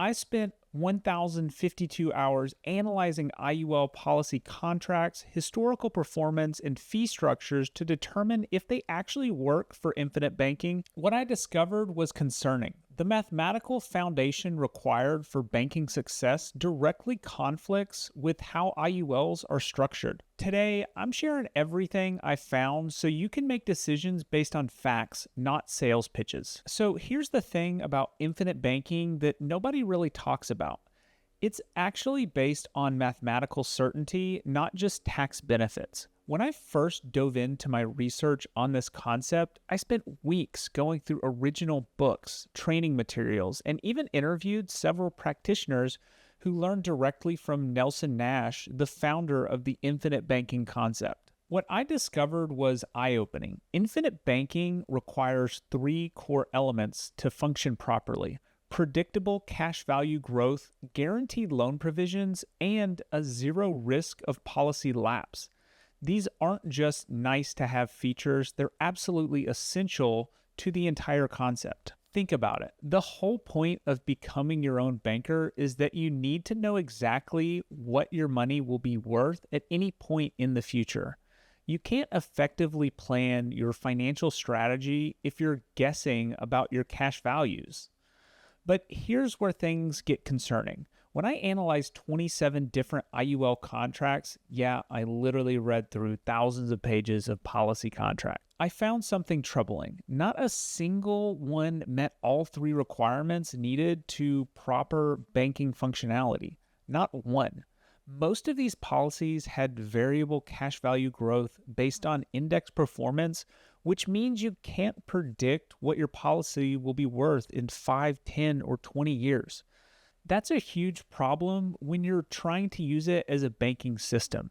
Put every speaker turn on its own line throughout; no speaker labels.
I spent 1,052 hours analyzing IUL policy contracts, historical performance, and fee structures to determine if they actually work for infinite banking. What I discovered was concerning. The mathematical foundation required for banking success directly conflicts with how IULs are structured. Today, I'm sharing everything I found so you can make decisions based on facts, not sales pitches. So here's the thing about infinite banking that nobody really talks about. It's actually based on mathematical certainty, not just tax benefits. When I first dove into my research on this concept, I spent weeks going through original books, training materials, and even interviewed several practitioners who learned directly from Nelson Nash, the founder of the infinite banking concept. What I discovered was eye-opening. Infinite banking requires three core elements to function properly: predictable cash value growth, guaranteed loan provisions, and a zero risk of policy lapse. These aren't just nice to have features, they're absolutely essential to the entire concept. Think about it. The whole point of becoming your own banker is that you need to know exactly what your money will be worth at any point in the future. You can't effectively plan your financial strategy if you're guessing about your cash values. But here's where things get concerning. When I analyzed 27 different IUL contracts, yeah, I literally read through thousands of pages of policy contract. I found something troubling. Not a single one met all three requirements needed to proper banking functionality. Not one. Most of these policies had variable cash value growth based on index performance, which means you can't predict what your policy will be worth in 5, 10, or 20 years. That's a huge problem when you're trying to use it as a banking system.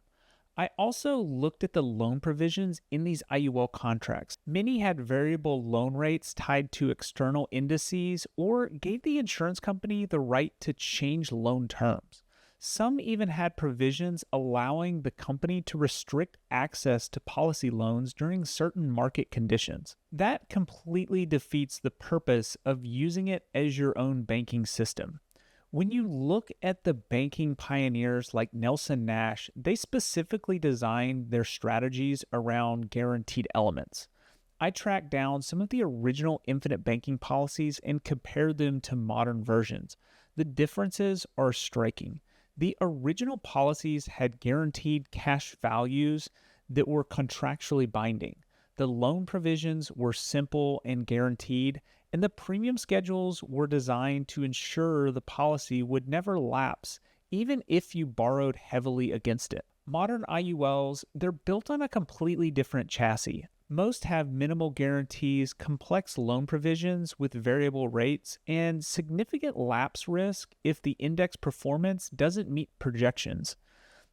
I also looked at the loan provisions in these IUL contracts. Many had variable loan rates tied to external indices or gave the insurance company the right to change loan terms. Some even had provisions allowing the company to restrict access to policy loans during certain market conditions. That completely defeats the purpose of using it as your own banking system. When you look at the banking pioneers like Nelson Nash, they specifically designed their strategies around guaranteed elements. I tracked down some of the original infinite banking policies and compared them to modern versions. The differences are striking. The original policies had guaranteed cash values that were contractually binding. The loan provisions were simple and guaranteed, and the premium schedules were designed to ensure the policy would never lapse, even if you borrowed heavily against it. Modern IULs, they're built on a completely different chassis. Most have minimal guarantees, complex loan provisions with variable rates, and significant lapse risk if the index performance doesn't meet projections.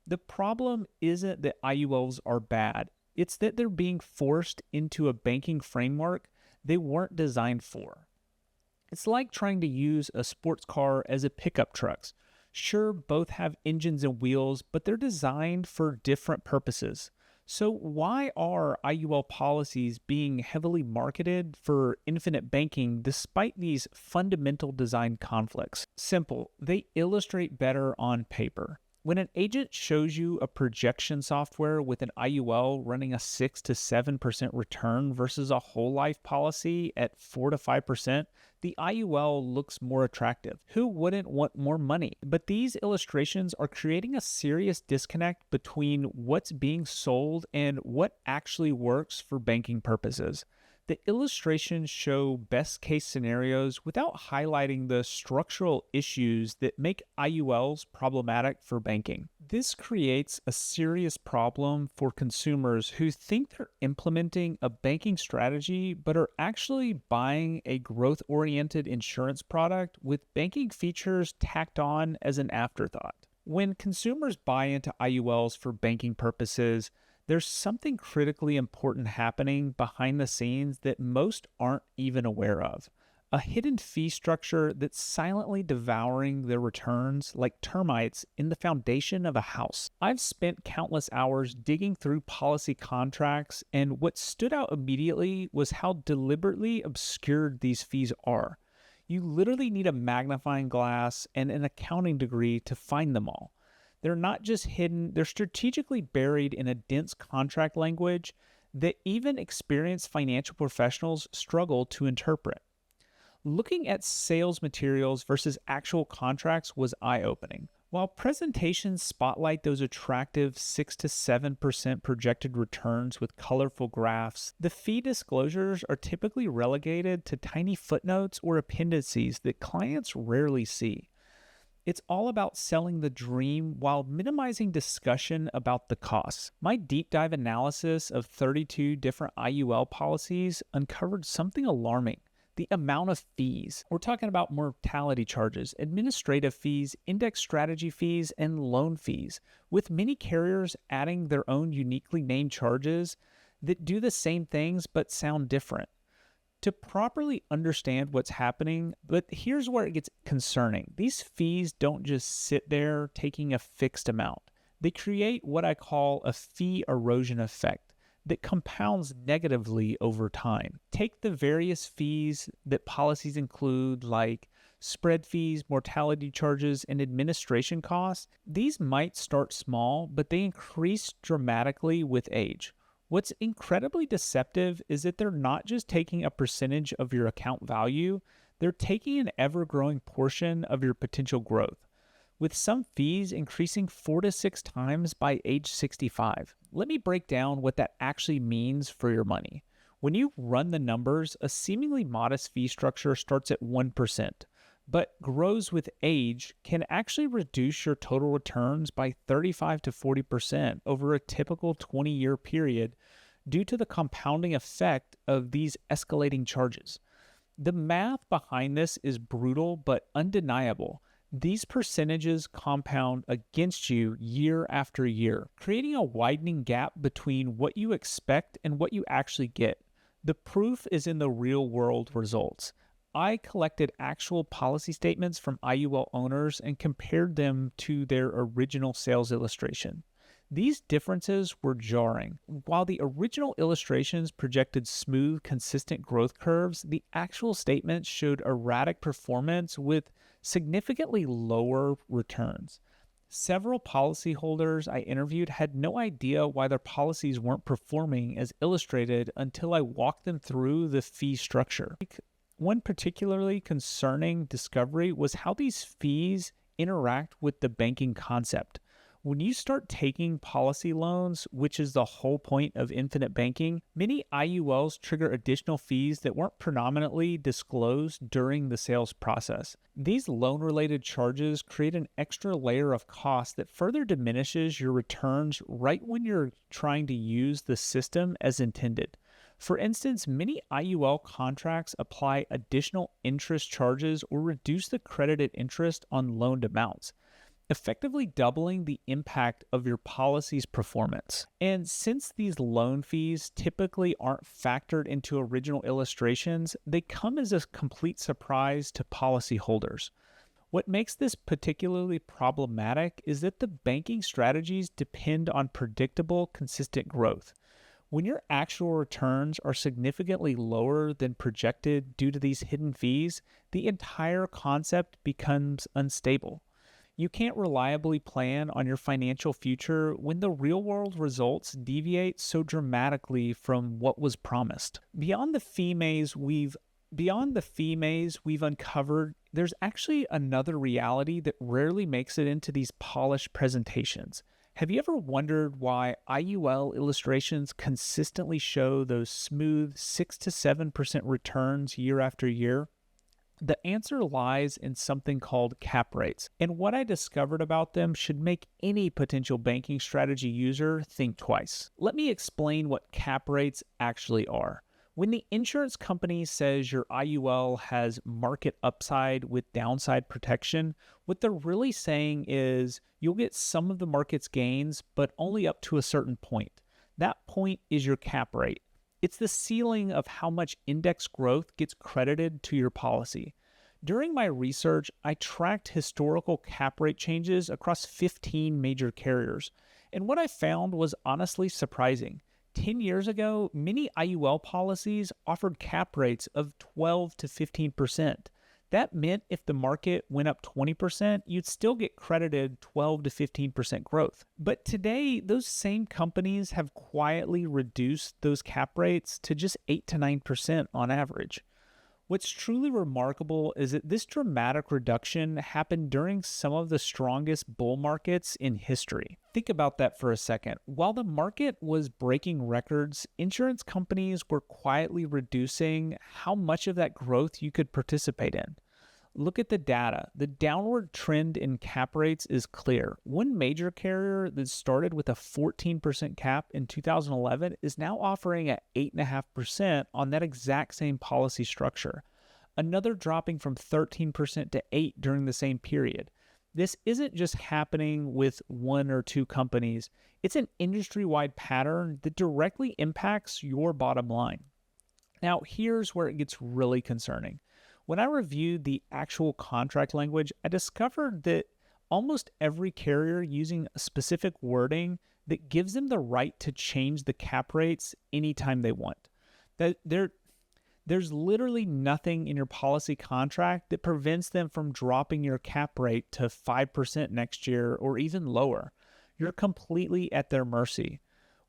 The problem isn't that IULs are bad, it's that they're being forced into a banking framework they weren't designed for. It's like trying to use a sports car as a pickup truck. Sure, both have engines and wheels, but they're designed for different purposes. So why are IUL policies being heavily marketed for infinite banking despite these fundamental design conflicts? Simple, they illustrate better on paper. When an agent shows you a projection software with an IUL running a 6 to 7% return versus a whole life policy at 4 to 5%, the IUL looks more attractive. Who wouldn't want more money? But these illustrations are creating a serious disconnect between what's being sold and what actually works for banking purposes. The illustrations show best case scenarios without highlighting the structural issues that make IULs problematic for banking. This creates a serious problem for consumers who think they're implementing a banking strategy but are actually buying a growth-oriented insurance product with banking features tacked on as an afterthought. When consumers buy into IULs for banking purposes, there's something critically important happening behind the scenes that most aren't even aware of. A hidden fee structure that's silently devouring their returns like termites in the foundation of a house. I've spent countless hours digging through policy contracts, and what stood out immediately was how deliberately obscured these fees are. You literally need a magnifying glass and an accounting degree to find them all. They're not just hidden, they're strategically buried in a dense contract language that even experienced financial professionals struggle to interpret. Looking at sales materials versus actual contracts was eye-opening. While presentations spotlight those attractive 6 to 7% projected returns with colorful graphs, the fee disclosures are typically relegated to tiny footnotes or appendices that clients rarely see. It's all about selling the dream while minimizing discussion about the costs. My deep dive analysis of 32 different IUL policies uncovered something alarming: the amount of fees. We're talking about mortality charges, administrative fees, index strategy fees, and loan fees, with many carriers adding their own uniquely named charges that do the same things but sound different. To properly understand what's happening, but here's where it gets concerning. These fees don't just sit there taking a fixed amount. They create what I call a fee erosion effect that compounds negatively over time. Take the various fees that policies include, like spread fees, mortality charges, and administration costs. These might start small, but they increase dramatically with age. What's incredibly deceptive is that they're not just taking a percentage of your account value, they're taking an ever-growing portion of your potential growth, with some fees increasing 4 to 6 times by age 65. Let me break down what that actually means for your money. When you run the numbers, a seemingly modest fee structure starts at 1%, but grows with age, can actually reduce your total returns by 35 to 40% over a typical 20-year period due to the compounding effect of these escalating charges. The math behind this is brutal but undeniable. These percentages compound against you year after year, creating a widening gap between what you expect and what you actually get. The proof is in the real-world results. I collected actual policy statements from IUL owners and compared them to their original sales illustration. These differences were jarring. While the original illustrations projected smooth, consistent growth curves, the actual statements showed erratic performance with significantly lower returns. Several policyholders I interviewed had no idea why their policies weren't performing as illustrated until I walked them through the fee structure. One particularly concerning discovery was how these fees interact with the banking concept. When you start taking policy loans, which is the whole point of infinite banking, many IULs trigger additional fees that weren't predominantly disclosed during the sales process. These loan-related charges create an extra layer of cost that further diminishes your returns right when you're trying to use the system as intended. For instance, many IUL contracts apply additional interest charges or reduce the credited interest on loaned amounts, effectively doubling the impact of your policy's performance. And since these loan fees typically aren't factored into original illustrations, they come as a complete surprise to policyholders. What makes this particularly problematic is that the banking strategies depend on predictable, consistent growth. When your actual returns are significantly lower than projected due to these hidden fees, the entire concept becomes unstable. You can't reliably plan on your financial future when the real-world results deviate so dramatically from what was promised. Beyond the fee maze we've uncovered, there's actually another reality that rarely makes it into these polished presentations. Have you ever wondered why IUL illustrations consistently show those smooth 6 to 7% returns year after year? The answer lies in something called cap rates, and what I discovered about them should make any potential banking strategy user think twice. Let me explain what cap rates actually are. When the insurance company says your IUL has market upside with downside protection, what they're really saying is you'll get some of the market's gains, but only up to a certain point. That point is your cap rate. It's the ceiling of how much index growth gets credited to your policy. During my research, I tracked historical cap rate changes across 15 major carriers, and what I found was honestly surprising. 10 years ago, many IUL policies offered cap rates of 12 to 15%. That meant if the market went up 20%, you'd still get credited 12 to 15% growth. But today, those same companies have quietly reduced those cap rates to just 8 to 9% on average. What's truly remarkable is that this dramatic reduction happened during some of the strongest bull markets in history. Think about that for a second. While the market was breaking records, insurance companies were quietly reducing how much of that growth you could participate in. Look at the data. The downward trend in cap rates is clear. One major carrier that started with a 14% cap in 2011 is now offering at 8.5% on that exact same policy structure. Another dropping from 13% to 8% during the same period. This isn't just happening with one or two companies. It's an industry-wide pattern that directly impacts your bottom line. Now, here's where it gets really concerning. When I reviewed the actual contract language, I discovered that almost every carrier using a specific wording that gives them the right to change the cap rates anytime they want. There's literally nothing in your policy contract that prevents them from dropping your cap rate to 5% next year or even lower. You're completely at their mercy.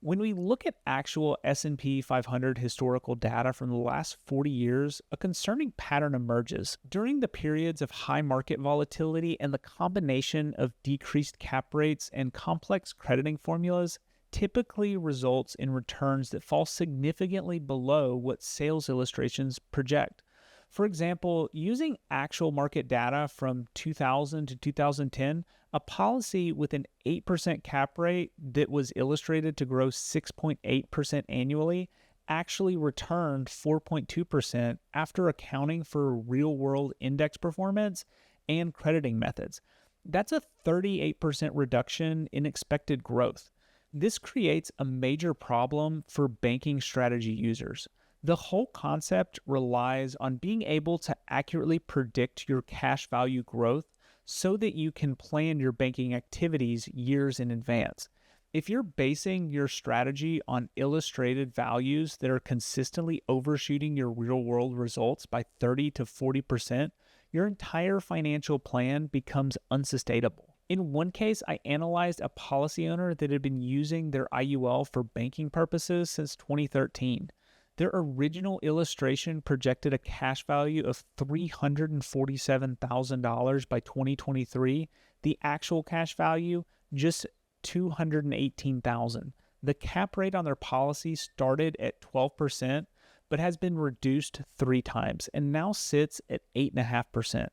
When we look at actual S&P 500 historical data from the last 40 years, a concerning pattern emerges. During the periods of high market volatility and the combination of decreased cap rates and complex crediting formulas typically results in returns that fall significantly below what sales illustrations project. For example, using actual market data from 2000 to 2010, a policy with an 8% cap rate that was illustrated to grow 6.8% annually actually returned 4.2% after accounting for real-world index performance and crediting methods. That's a 38% reduction in expected growth. This creates a major problem for banking strategy users. The whole concept relies on being able to accurately predict your cash value growth so that you can plan your banking activities years in advance. If you're basing your strategy on illustrated values that are consistently overshooting your real-world results by 30 to 40%, your entire financial plan becomes unsustainable. In one case, I analyzed a policy owner that had been using their IUL for banking purposes since 2013. Their original illustration projected a cash value of $347,000 by 2023. The actual cash value, just $218,000. The cap rate on their policy started at 12%, but has been reduced 3 times and now sits at 8.5%.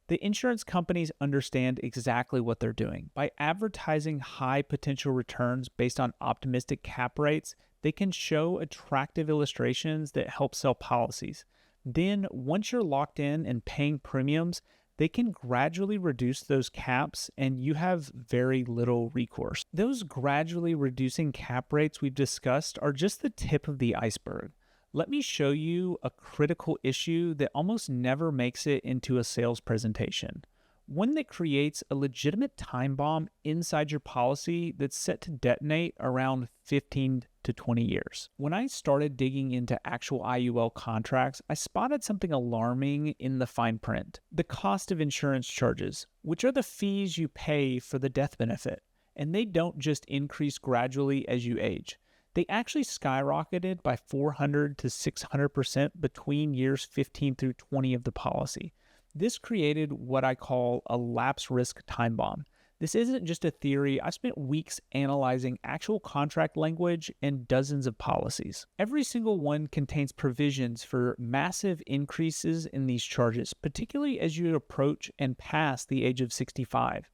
The insurance companies understand exactly what they're doing. By advertising high potential returns based on optimistic cap rates, they can show attractive illustrations that help sell policies. Then, once you're locked in and paying premiums, they can gradually reduce those caps and you have very little recourse. Those gradually reducing cap rates we've discussed are just the tip of the iceberg. Let me show you a critical issue that almost never makes it into a sales presentation. One that creates a legitimate time bomb inside your policy that's set to detonate around 15 to 20 years. When I started digging into actual IUL contracts, I spotted something alarming in the fine print. The cost of insurance charges, which are the fees you pay for the death benefit. And they don't just increase gradually as you age. They actually skyrocketed by 400 to 600% between years 15 through 20 of the policy. This created what I call a lapse risk time bomb. This isn't just a theory. I spent weeks analyzing actual contract language and dozens of policies. Every single one contains provisions for massive increases in these charges, particularly as you approach and pass the age of 65.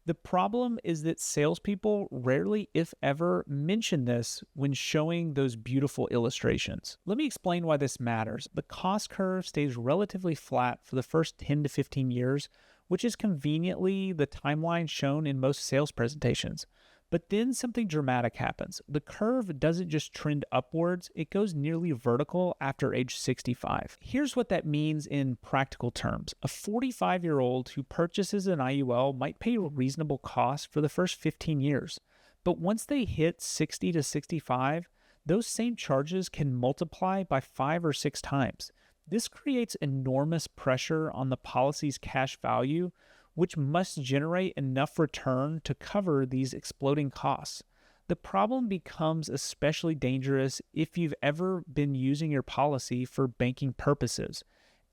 The problem is that salespeople rarely, if ever, mention this when showing those beautiful illustrations. Let me explain why this matters. The cost curve stays relatively flat for the first 10 to 15 years, which is conveniently the timeline shown in most sales presentations. But then something dramatic happens. The curve doesn't just trend upwards, it goes nearly vertical after age 65. Here's what that means in practical terms. A 45-year-old who purchases an IUL might pay a reasonable cost for the first 15 years. But once they hit 60 to 65, those same charges can multiply by 5 or 6 times. This creates enormous pressure on the policy's cash value, which must generate enough return to cover these exploding costs. The problem becomes especially dangerous if you've ever been using your policy for banking purposes.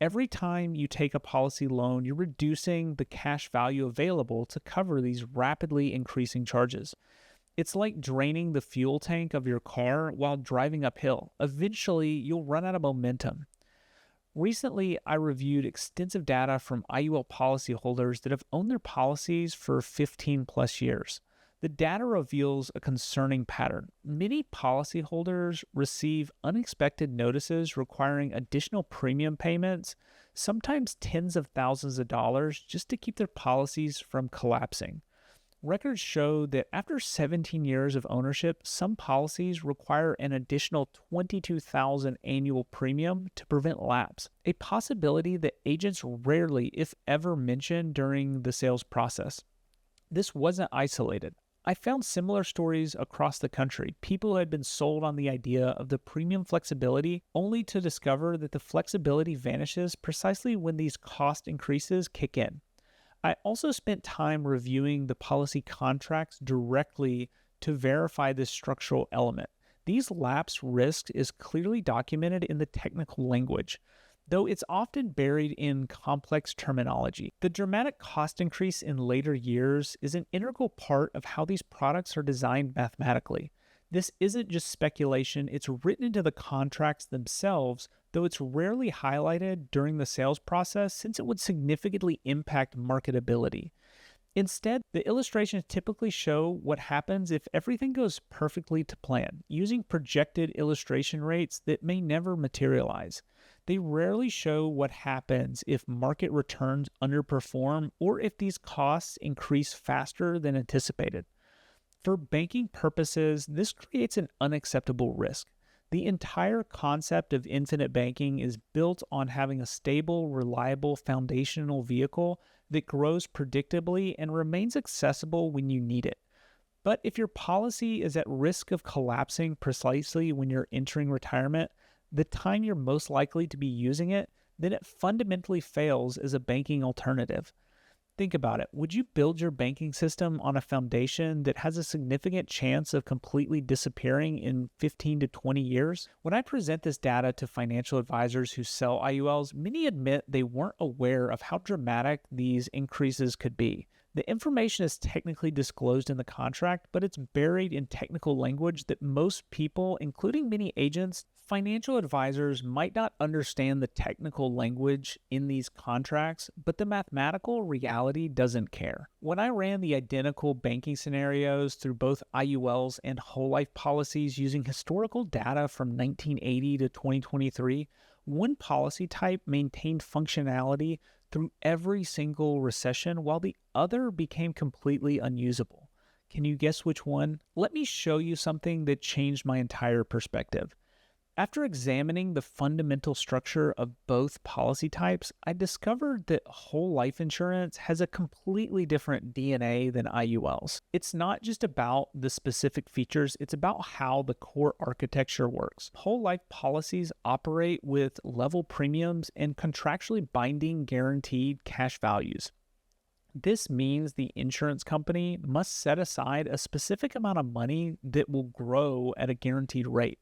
Every time you take a policy loan, you're reducing the cash value available to cover these rapidly increasing charges. It's like draining the fuel tank of your car while driving uphill. Eventually, you'll run out of momentum. Recently, I reviewed extensive data from IUL policyholders that have owned their policies for 15 plus years. The data reveals a concerning pattern. Many policyholders receive unexpected notices requiring additional premium payments, sometimes tens of thousands of dollars, just to keep their policies from collapsing. Records show that after 17 years of ownership, some policies require an additional $22,000 annual premium to prevent lapse, a possibility that agents rarely, if ever, mention during the sales process. This wasn't isolated. I found similar stories across the country. People had been sold on the idea of the premium flexibility only to discover that the flexibility vanishes precisely when these cost increases kick in. I also spent time reviewing the policy contracts directly to verify this structural element. These lapse risks is clearly documented in the technical language, though it's often buried in complex terminology. The dramatic cost increase in later years is an integral part of how these products are designed mathematically. This isn't just speculation, it's written into the contracts themselves, though it's rarely highlighted during the sales process since it would significantly impact marketability. Instead, the illustrations typically show what happens if everything goes perfectly to plan, using projected illustration rates that may never materialize. They rarely show what happens if market returns underperform or if these costs increase faster than anticipated. For banking purposes, this creates an unacceptable risk. The entire concept of infinite banking is built on having a stable, reliable foundational vehicle that grows predictably and remains accessible when you need it. But if your policy is at risk of collapsing precisely when you're entering retirement, the time you're most likely to be using it, then it fundamentally fails as a banking alternative. Think about it. Would you build your banking system on a foundation that has a significant chance of completely disappearing in 15 to 20 years? When I present this data to financial advisors who sell IULs, many admit they weren't aware of how dramatic these increases could be. The information is technically disclosed in the contract, but it's buried in technical language that most people, including many agents, financial advisors might not understand the technical language in these contracts, but the mathematical reality doesn't care. When I ran the identical banking scenarios through both IULs and whole life policies using historical data from 1980 to 2023, one policy type maintained functionality through every single recession while the other became completely unusable. Can you guess which one? Let me show you something that changed my entire perspective. After examining the fundamental structure of both policy types, I discovered that whole life insurance has a completely different DNA than IULs. It's not just about the specific features, it's about how the core architecture works. Whole life policies operate with level premiums and contractually binding guaranteed cash values. This means the insurance company must set aside a specific amount of money that will grow at a guaranteed rate,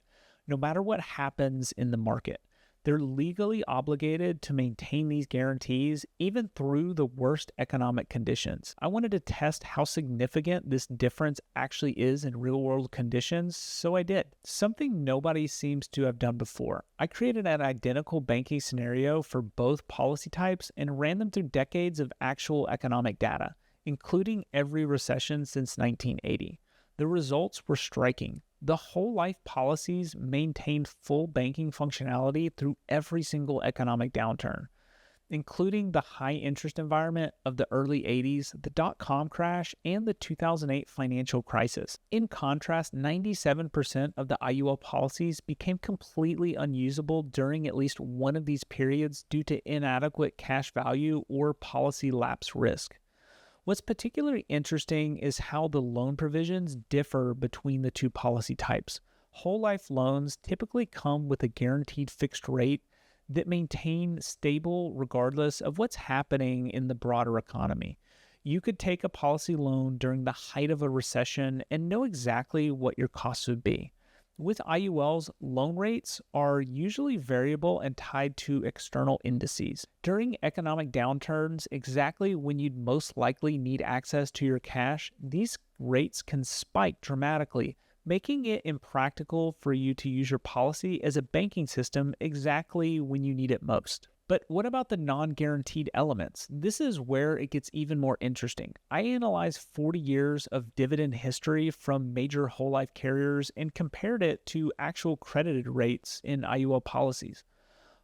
no matter what happens in the market. They're legally obligated to maintain these guarantees even through the worst economic conditions. I wanted to test how significant this difference actually is in real-world conditions, so I did. Something nobody seems to have done before. I created an identical banking scenario for both policy types and ran them through decades of actual economic data, including every recession since 1980. The results were striking. The whole life policies maintained full banking functionality through every single economic downturn, including the high interest environment of the early 80s, the dot-com crash, and the 2008 financial crisis. In contrast, 97% of the IUL policies became completely unusable during at least one of these periods due to inadequate cash value or policy lapse risk. What's particularly interesting is how the loan provisions differ between the two policy types. Whole life loans typically come with a guaranteed fixed rate that maintain stable regardless of what's happening in the broader economy. You could take a policy loan during the height of a recession and know exactly what your costs would be. With IULs, loan rates are usually variable and tied to external indices. During economic downturns, exactly when you'd most likely need access to your cash, these rates can spike dramatically, making it impractical for you to use your policy as a banking system exactly when you need it most. But what about the non-guaranteed elements? This is where it gets even more interesting. I analyzed 40 years of dividend history from major whole life carriers and compared it to actual credited rates in IUL policies.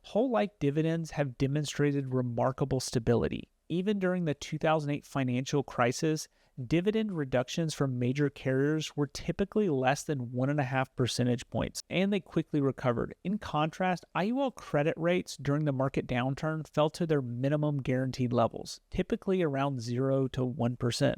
Whole life dividends have demonstrated remarkable stability. Even during the 2008 financial crisis, dividend reductions from major carriers were typically less than 1.5 percentage points, and they quickly recovered. In contrast, IUL credit rates during the market downturn fell to their minimum guaranteed levels, typically around 0 to 1%.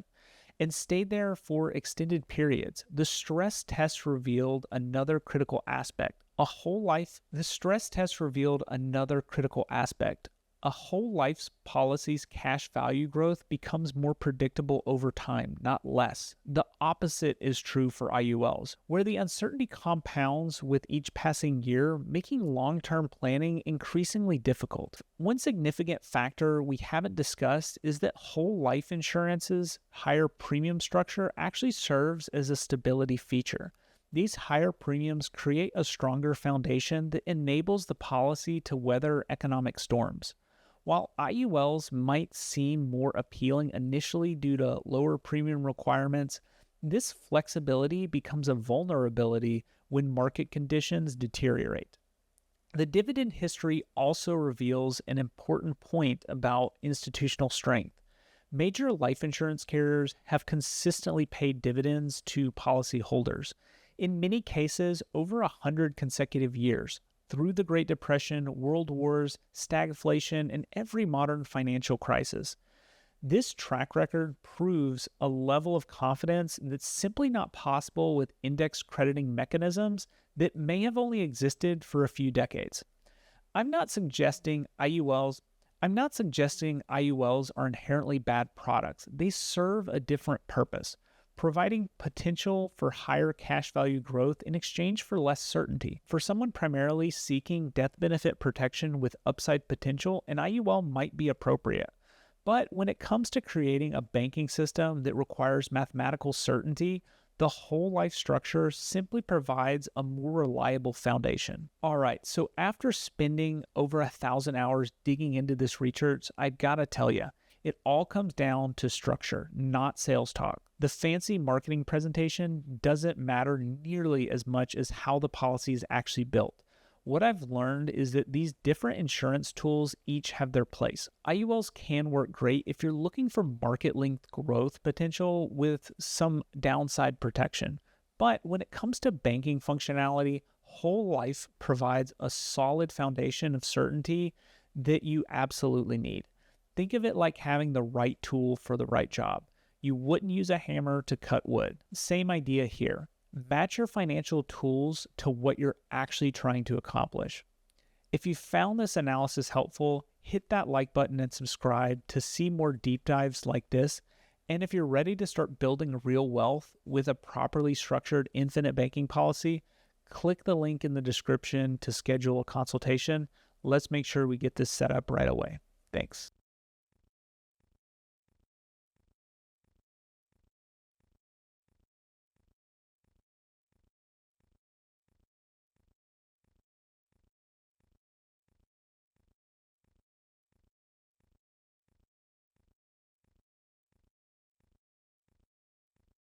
And stayed there for extended periods. The stress test revealed another critical aspect. The stress test revealed another critical aspect. A whole life's policy's cash value growth becomes more predictable over time, not less. The opposite is true for IULs, where the uncertainty compounds with each passing year, making long-term planning increasingly difficult. One significant factor we haven't discussed is that whole life insurance's higher premium structure actually serves as a stability feature. These higher premiums create a stronger foundation that enables the policy to weather economic storms. While IULs might seem more appealing initially due to lower premium requirements, this flexibility becomes a vulnerability when market conditions deteriorate. The dividend history also reveals an important point about institutional strength. Major life insurance carriers have consistently paid dividends to policyholders, in many cases over 100 consecutive years, through the Great Depression, World Wars, stagflation, and every modern financial crisis. This track record proves a level of confidence that's simply not possible with index crediting mechanisms that may have only existed for a few decades. I'm not suggesting IULs are inherently bad products. They serve a different purpose, providing potential for higher cash value growth in exchange for less certainty. For someone primarily seeking death benefit protection with upside potential, an IUL might be appropriate. But when it comes to creating a banking system that requires mathematical certainty, the whole life structure simply provides a more reliable foundation. All right, so after spending over 1,000 hours digging into this research, I've got to tell you, it all comes down to structure, not sales talk. The fancy marketing presentation doesn't matter nearly as much as how the policy is actually built. What I've learned is that these different insurance tools each have their place. IULs can work great if you're looking for market-linked growth potential with some downside protection. But when it comes to banking functionality, whole life provides a solid foundation of certainty that you absolutely need. Think of it like having the right tool for the right job. You wouldn't use a hammer to cut wood. Same idea here. Match your financial tools to what you're actually trying to accomplish. If you found this analysis helpful, hit that like button and subscribe to see more deep dives like this. And if you're ready to start building real wealth with a properly structured infinite banking policy, click the link in the description to schedule a consultation. Let's make sure we get this set up right away. Thanks.